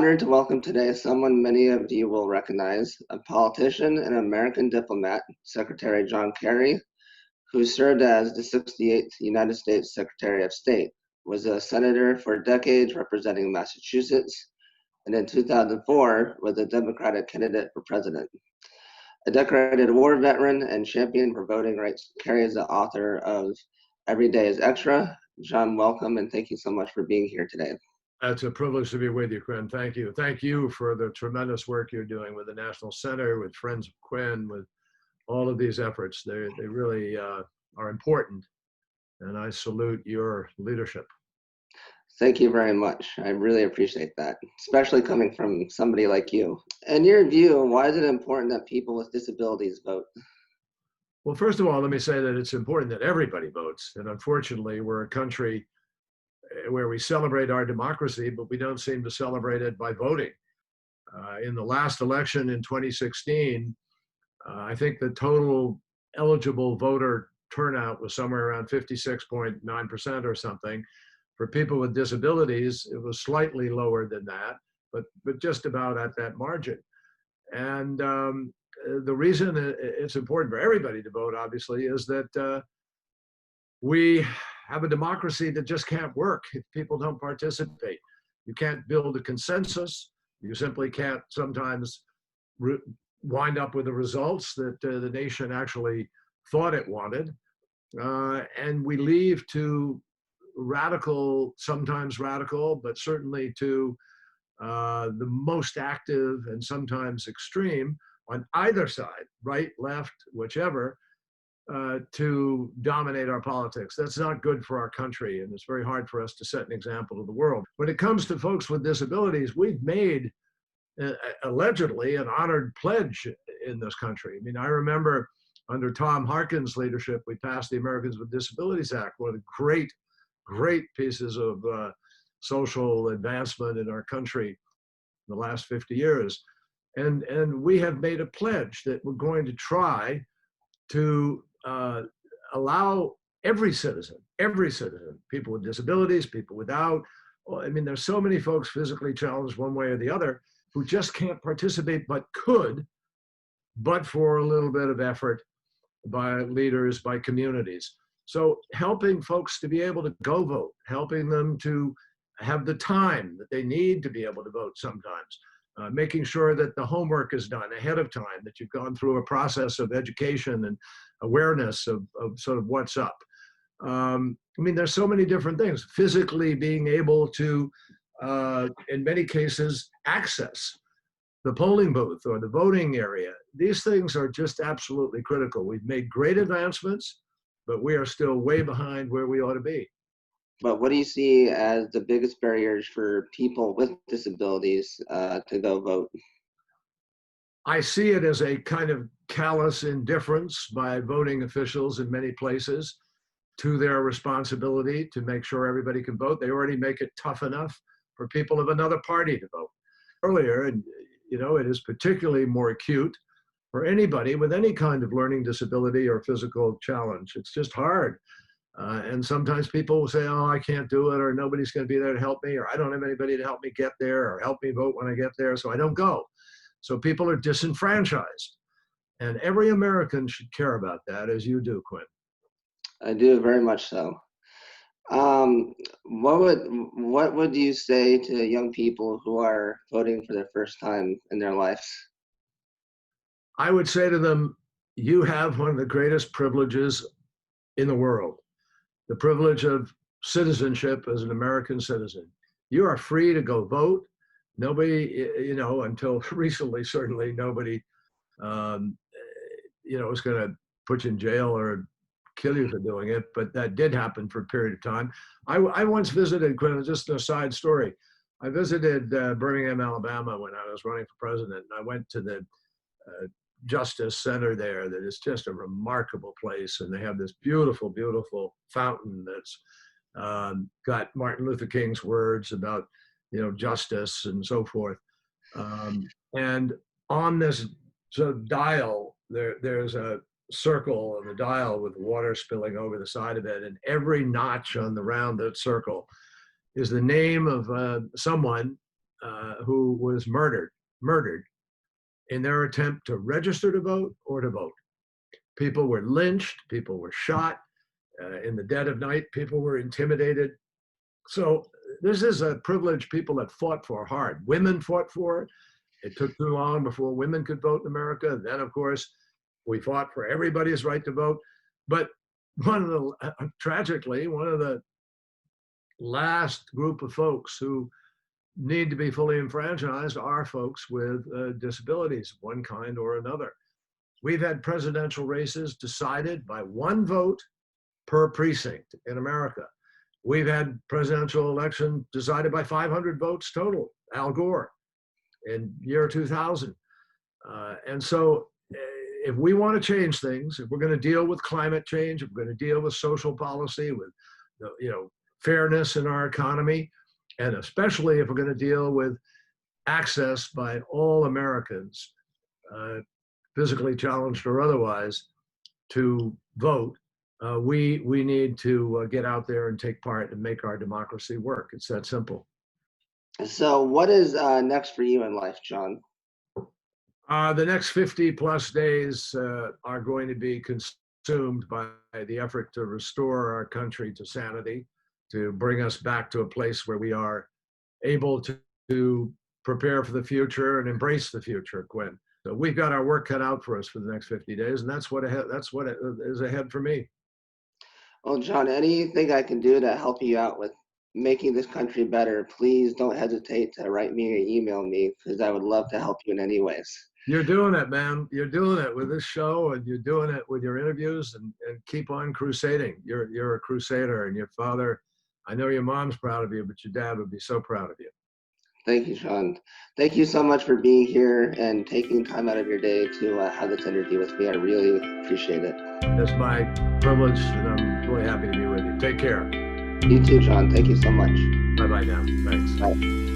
honored to welcome today someone many of you will recognize, a politician and American diplomat, Secretary John Kerry, who served as the 68th United States Secretary of State, was a senator for decades representing Massachusetts, and in 2004 was a Democratic candidate for president. A decorated war veteran and champion for voting rights, Kerry is the author of Every Day is Extra. John, welcome, and thank you so much for being here today. It's a privilege to be with you, Quinn. Thank you. Thank you for the tremendous work you're doing with the National Center, with Friends of Quinn, with all of these efforts. They really are important, and I salute your leadership. Thank you very much. I really appreciate that, especially coming from somebody like you. In your view, why is it important that people with disabilities vote? Well, first of all, let me say that it's important that everybody votes. And unfortunately, we're a country where we celebrate our democracy, but we don't seem to celebrate it by voting. In the last election in 2016, I think the total eligible voter turnout was somewhere around 56.9% or something. For people with disabilities, it was slightly lower than that, but just about at that margin. And the reason it's important for everybody to vote, obviously, is that we have a democracy that just can't work if people don't participate. You can't build a consensus. You simply can't sometimes wind up with the results that the nation actually thought it wanted. And we leave to sometimes radical, but certainly to the most active and sometimes extreme on either side, right, left, whichever, to dominate our politics. That's not good for our country, and it's very hard for us to set an example to the world. When it comes to folks with disabilities, we've made allegedly an honored pledge in this country. I mean, I remember under Tom Harkin's leadership, we passed the Americans with Disabilities Act, one of the great pieces of social advancement in our country in the last 50 years. And we have made a pledge that we're going to try to allow every citizen, people with disabilities, people without, I mean, there's so many folks physically challenged one way or the other who just can't participate, but could, but for a little bit of effort by leaders, by communities. So helping folks to be able to go vote, helping them to have the time that they need to be able to vote sometimes, making sure that the homework is done ahead of time, that you've gone through a process of education and awareness of sort of what's up. I mean, there's so many different things. Physically being able to, in many cases, access the polling booth or the voting area. These things are just absolutely critical. We've made great advancements, but we are still way behind where we ought to be. But what do you see as the biggest barriers for people with disabilities to go vote? I see it as a kind of callous indifference by voting officials in many places to their responsibility to make sure everybody can vote. They already make it tough enough for people of another party to vote. Earlier, and you know, it is particularly more acute for anybody with any kind of learning disability or physical challenge. It's just hard. And sometimes people will say, oh, I can't do it, or nobody's going to be there to help me, or I don't have anybody to help me get there, or help me vote when I get there, so I don't go. So people are disenfranchised. And every American should care about that, as you do, Quinn. I do, very much so. What would you say to young people who are voting for the first time in their lives? I would say to them, you have one of the greatest privileges in the world, the privilege of citizenship as an American citizen. You are free to go vote. Nobody, you know, until recently, certainly nobody, you know, was going to put you in jail or kill you for doing it, but that did happen for a period of time. I once visited, Quinn, just a side story. I visited Birmingham, Alabama when I was running for president, and I went to the Justice Center there that is just a remarkable place, and they have this beautiful, beautiful fountain that's got Martin Luther King's words about, you know, justice and so forth. And on this sort of dial, there's a circle on the dial with water spilling over the side of it, and every notch on the round that circle is the name of someone who was murdered in their attempt to register to vote or to vote. People were lynched, people were shot in the dead of night, people were intimidated. So this is a privilege people have fought for hard. Women fought for it. It took too long before women could vote in America. Then, of course, we fought for everybody's right to vote. But tragically, one of the last group of folks who need to be fully enfranchised are folks with disabilities of one kind or another. We've had presidential races decided by one vote per precinct in America. We've had presidential election decided by 500 votes total, Al Gore in year 2000. And so if we want to change things, if we're going to deal with climate change, if we're going to deal with social policy, with fairness in our economy, and especially if we're going to deal with access by all Americans, physically challenged or otherwise, to vote, we need to get out there and take part and make our democracy work. It's that simple. So what is next for you in life, John? The next 50 plus days are going to be consumed by the effort to restore our country to sanity, to bring us back to a place where we are able to prepare for the future and embrace the future, Quinn. So we've got our work cut out for us for the next 50 days, and that's what is ahead for me. Well, John, anything I can do to help you out with making this country better, please don't hesitate to write me or email me, because I would love to help you in any ways. You're doing it, man. You're doing it with this show, and you're doing it with your interviews, and keep on crusading. You're a crusader, and your father, I know your mom's proud of you, but your dad would be so proud of you. Thank you, John. Thank you so much for being here and taking time out of your day to have this interview with me. I really appreciate it. It's my privilege, and I'm really happy to be with you. Take care. You too, John. Thank you so much. Bye-bye now. Thanks. Bye.